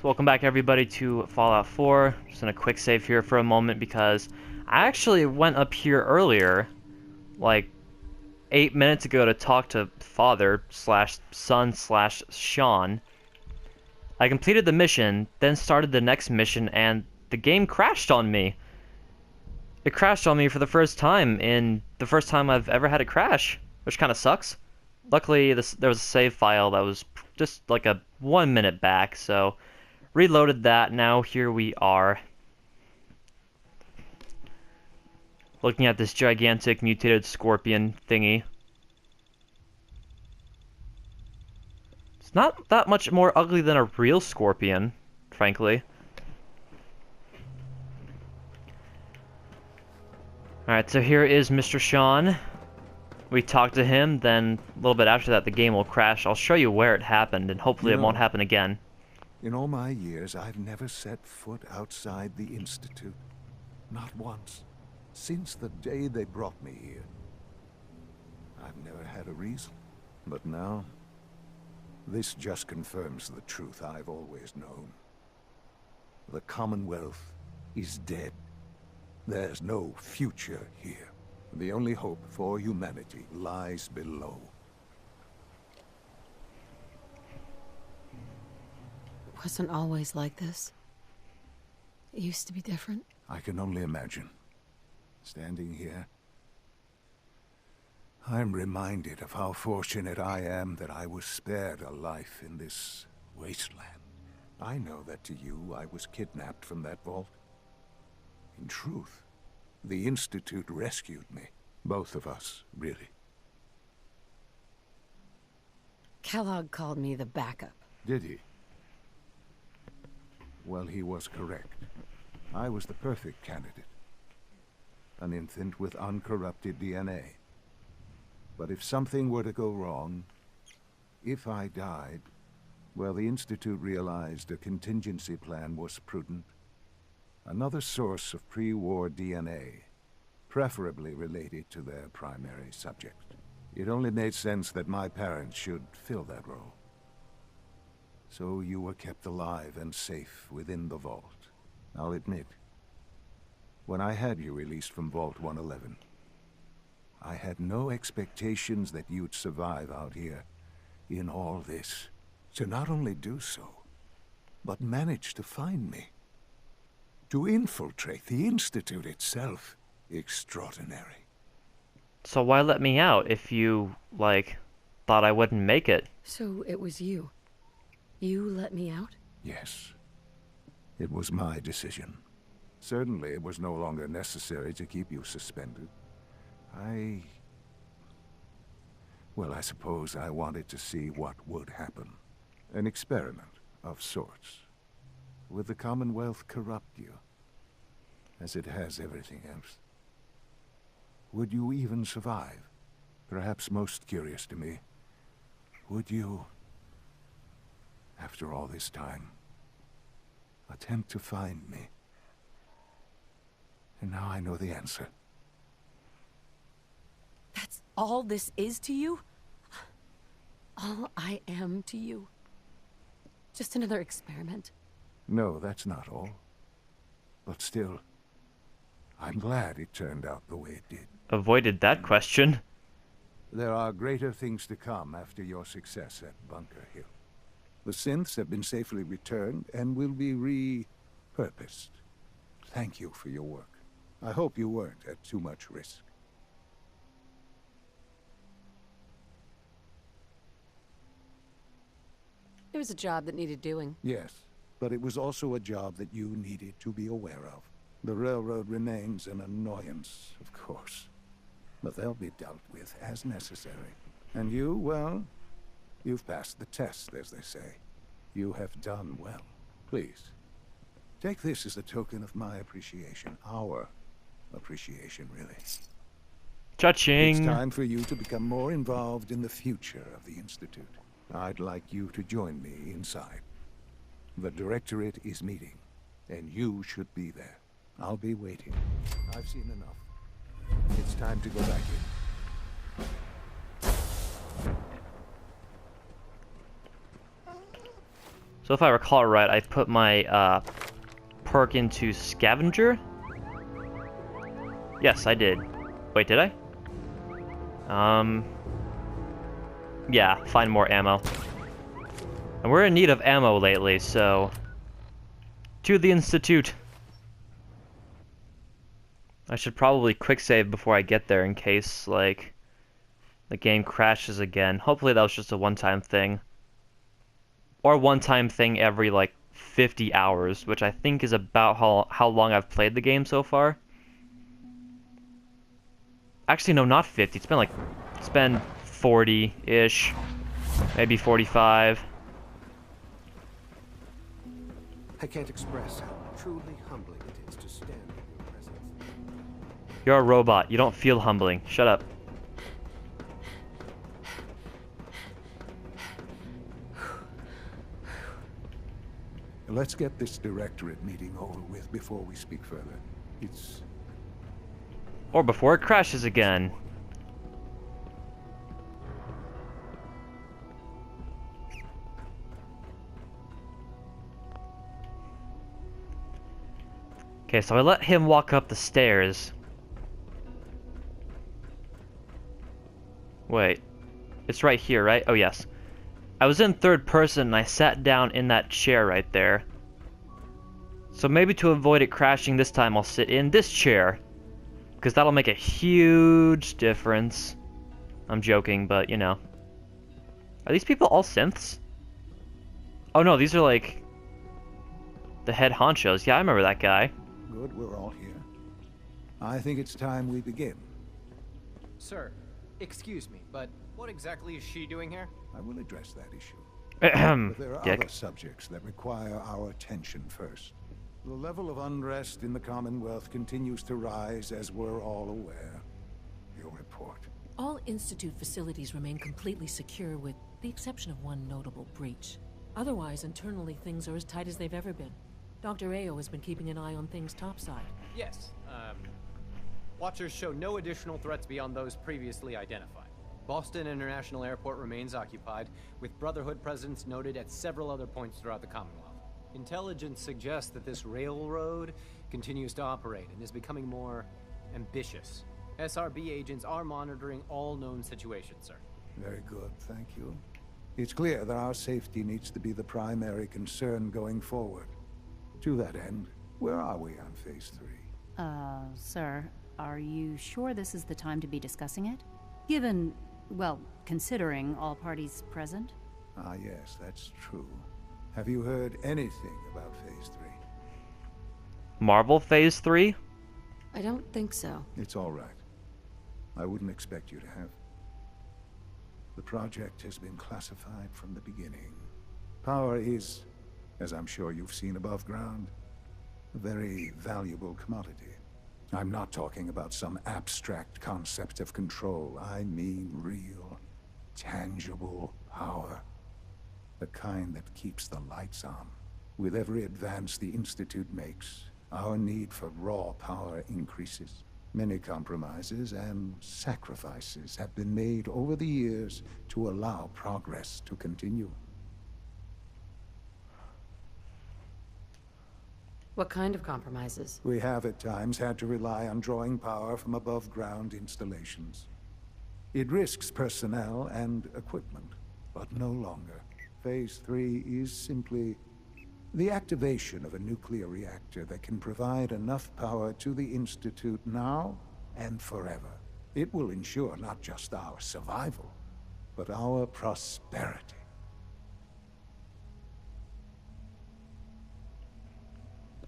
Welcome back everybody to Fallout 4. Just in a quick save here for a moment because I actually went up here earlier, like 8 minutes ago, to talk to father slash son slash Sean. I completed the mission, then started the next mission, and the game crashed on me. It crashed on me for the first time I've ever had it crash, which kind of sucks. Luckily, there was a save file that was just like a 1 minute back, so reloaded that. Now here we are, looking at this gigantic mutated scorpion thingy. It's not that much more ugly than a real scorpion, frankly. Alright, so here is Mr. Sean. We talked to him, then a little bit after that the game will crash. I'll show you where it happened, and hopefully it won't happen again. In all my years, I've never set foot outside the Institute. Not once. Since the day they brought me here. I've never had a reason. But now, this just confirms the truth I've always known. The Commonwealth is dead. There's no future here. The only hope for humanity lies below. It wasn't always like this. It used to be different. I can only imagine. Standing here, I'm reminded of how fortunate I am that I was spared a life in this wasteland. I know that to you, I was kidnapped from that vault. In truth, the Institute rescued me. Both of us, really. Kellogg called me the backup. Did he? Well, he was correct. I was the perfect candidate. An infant with uncorrupted DNA. But if something were to go wrong, if I died, well, the Institute realized a contingency plan was prudent. Another source of pre-war DNA, preferably related to their primary subject. It only made sense that my parents should fill that role. So you were kept alive and safe within the vault. I'll admit, when I had you released from Vault 111, I had no expectations that you'd survive out here in all this. To not only do so, but manage to find me. To infiltrate the Institute itself. Extraordinary. So why let me out if you, thought I wouldn't make it? So it was you. You let me out? Yes. It was my decision. Certainly it was no longer necessary to keep you suspended. Well, I suppose I wanted to see what would happen. An experiment of sorts. Would the Commonwealth corrupt you, as it has everything else? Would you even survive? Perhaps most curious to me, would you, after all this time, attempt to find me? And now I know the answer. That's all this is to you? All I am to you? Just another experiment? No, that's not all. But still, I'm glad it turned out the way it did. Avoided that question. There are greater things to come after your success at Bunker Hill. The synths have been safely returned and will be repurposed. Thank you for your work. I hope you weren't at too much risk. It was a job that needed doing. Yes, but it was also a job that you needed to be aware of. The railroad remains an annoyance, of course. But they'll be dealt with as necessary. And you, well, you've passed the test, as they say. You have done well. Please, take this as a token of my appreciation. Our appreciation, really. Cha-ching! It's time for you to become more involved in the future of the Institute. I'd like you to join me inside. The Directorate is meeting, and you should be there. I'll be waiting. I've seen enough. It's time to go back in. So if I recall right, I put my perk into scavenger. Yes, I did. Wait, did I? Yeah, find more ammo. And we're in need of ammo lately, so... To the Institute! I should probably quick save before I get there in case, like, the game crashes again. Hopefully that was just a one-time thing. Or one-time thing every, like, 50 hours, which I think is about how long I've played the game so far. Actually, no, not 50. It's been 40-ish. Maybe 45. I can't express how truly humbling it is to stand in your presence. You're a robot. You don't feel humbling. Shut up. Let's get this directorate meeting over with before we speak further. It's... Or before it crashes again. Okay, so I let him walk up the stairs. Wait. It's right here, right? Oh, yes. I was in third person and I sat down in that chair right there. So maybe to avoid it crashing this time, I'll sit in this chair. Because that'll make a huge difference. I'm joking, but you know. Are these people all synths? Oh no, these are like... the head honchos. Yeah, I remember that guy. Good, we're all here. I think it's time we begin. Sir, excuse me, but what exactly is she doing here? I will address that issue. Ahem. But there are Dick. other subjects that require our attention first. The level of unrest in the Commonwealth continues to rise, as we're all aware. Your report. All Institute facilities remain completely secure with the exception of one notable breach. Otherwise, internally, things are as tight as they've ever been. Dr. Ao has been keeping an eye on things topside. Yes, Watchers show no additional threats beyond those previously identified. Boston International Airport remains occupied, with Brotherhood presence noted at several other points throughout the Commonwealth. Intelligence suggests that this railroad continues to operate and is becoming more ambitious. SRB agents are monitoring all known situations, sir. Very good, thank you. It's clear that our safety needs to be the primary concern going forward. To that end, where are we on Phase 3? Sir, are you sure this is the time to be discussing it? Given, well, considering all parties present? Ah, yes, that's true. Have you heard anything about Phase 3? Marvel Phase 3? I don't think so. It's all right. I wouldn't expect you to have. The project has been classified from the beginning. Power is, as I'm sure you've seen above ground, a very valuable commodity. I'm not talking about some abstract concept of control. I mean real, tangible power. The kind that keeps the lights on. With every advance the Institute makes, our need for raw power increases. Many compromises and sacrifices have been made over the years to allow progress to continue. What kind of compromises? We have at times had to rely on drawing power from above-ground installations. It risks personnel and equipment, but no longer. Phase 3 is simply the activation of a nuclear reactor that can provide enough power to the Institute now and forever. It will ensure not just our survival, but our prosperity.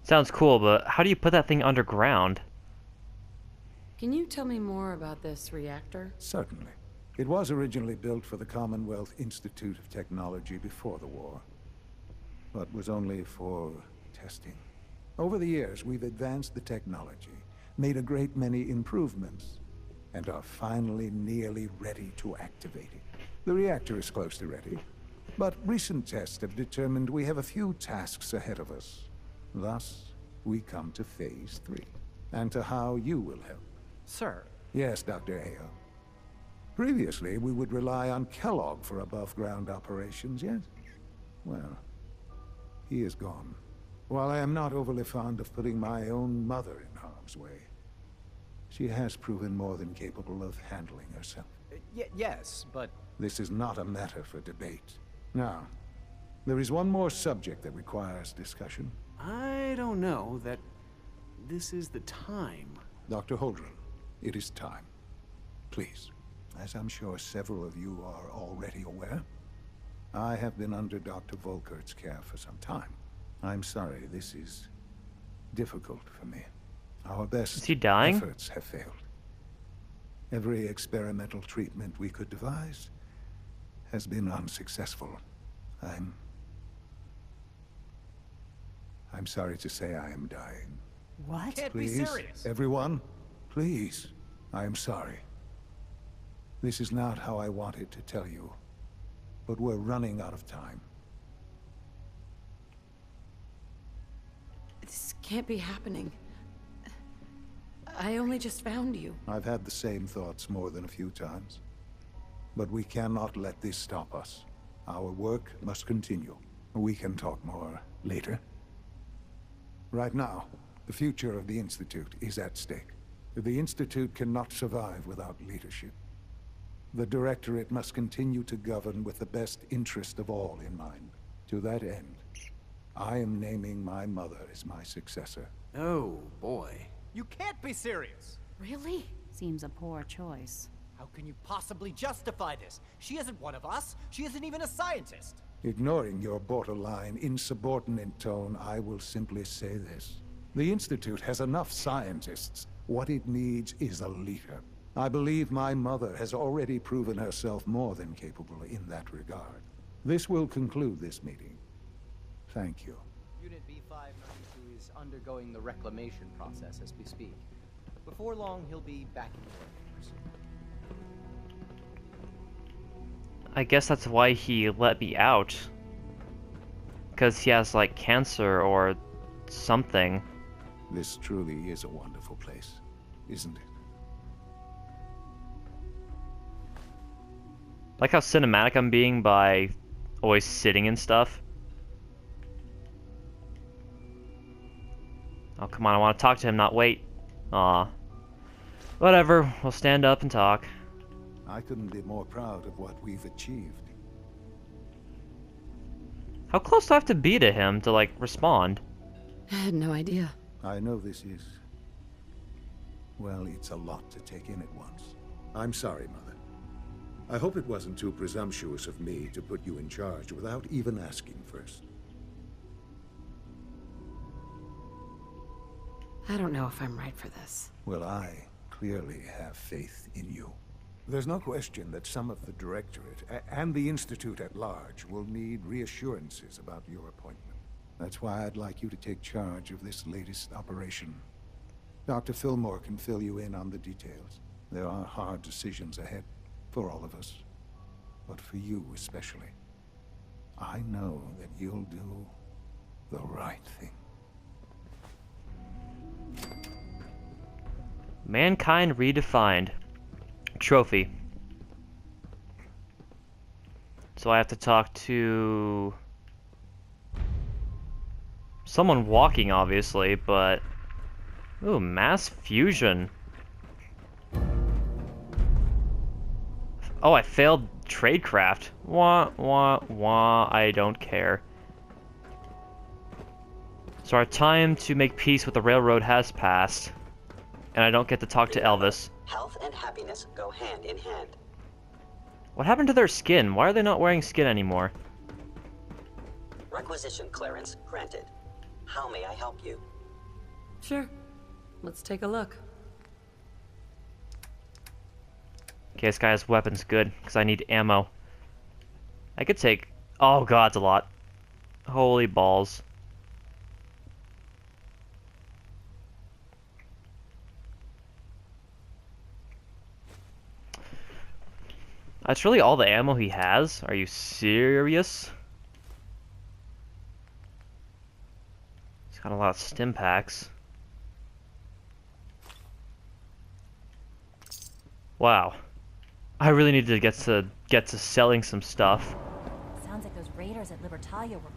Sounds cool, but how do you put that thing underground? Can you tell me more about this reactor? Certainly. It was originally built for the Commonwealth Institute of Technology before the war, but was only for testing. Over the years, we've advanced the technology, made a great many improvements, and are finally nearly ready to activate it. The reactor is close to ready, but recent tests have determined we have a few tasks ahead of us. Thus, we come to Phase 3, and to how you will help. Sir, Yes, Dr. Ao. Previously, we would rely on Kellogg for above-ground operations, yes? Well, He is gone. While I am not overly fond of putting my own mother in harm's way, she has proven more than capable of handling herself. Yes, but... This is not a matter for debate. Now, there is one more subject that requires discussion. I don't know that this is the time. Dr. Holdren, it is time. Please, as I'm sure several of you are already aware, I have been under Dr. Volkert's care for some time. I'm sorry, this is difficult for me. Our best Is he dying? efforts have failed. Every experimental treatment we could devise has been unsuccessful. I'm sorry to say I am dying. What? Can't be Please, serious. everyone, please. I am sorry. This is not how I wanted to tell you, but we're running out of time. This can't be happening. I only just found you. I've had the same thoughts more than a few times. But we cannot let this stop us. Our work must continue. We can talk more later. Right now, the future of the Institute is at stake. The Institute cannot survive without leadership. The Directorate must continue to govern with the best interest of all in mind. To that end, I am naming my mother as my successor. Oh, boy. You can't be serious! Really? Seems a poor choice. How can you possibly justify this? She isn't one of us. She isn't even a scientist. Ignoring your borderline, insubordinate tone, I will simply say this. The Institute has enough scientists. What it needs is a leader. I believe my mother has already proven herself more than capable in that regard. This will conclude this meeting. Thank you. Unit B592 is undergoing the reclamation process as we speak. Before long, he'll be back in the workforce. I guess that's why he let me out. Because he has, like, cancer or something. This truly is a wonderful place, isn't it? Like how cinematic I'm being by always sitting and stuff. Oh, come on, I want to talk to him, not wait. Aw. Whatever, we'll stand up and talk. I couldn't be more proud of what we've achieved. How close do I have to be to him to, like, respond? I had no idea. I know this is... well, it's a lot to take in at once. I'm sorry, Mother. I hope it wasn't too presumptuous of me to put you in charge without even asking first. I don't know if I'm right for this. Well, I clearly have faith in you. There's no question that some of the Directorate and the Institute at large will need reassurances about your appointment. That's why I'd like you to take charge of this latest operation. Dr. Fillmore can fill you in on the details. There are hard decisions ahead for all of us, but for you especially. I know that you'll do the right thing. Mankind redefined. Trophy. So I have to talk to someone walking, obviously, but ooh, mass fusion. Oh, I failed tradecraft. Wah, wah, wah, I don't care. So our time to make peace with the railroad has passed. And I don't get to talk to Elvis. Health and happiness go hand in hand. What happened to their skin? Why are they not wearing skin anymore? Requisition clearance granted. How may I help you? Sure. Let's take a look. Okay, this guy has weapons. Good, because I need ammo. I could take... oh god, it's a lot. Holy balls. That's really all the ammo he has? Are you serious? He's got a lot of stim packs. Wow. I really need to get to selling some stuff. Sounds like those raiders at Libertalia were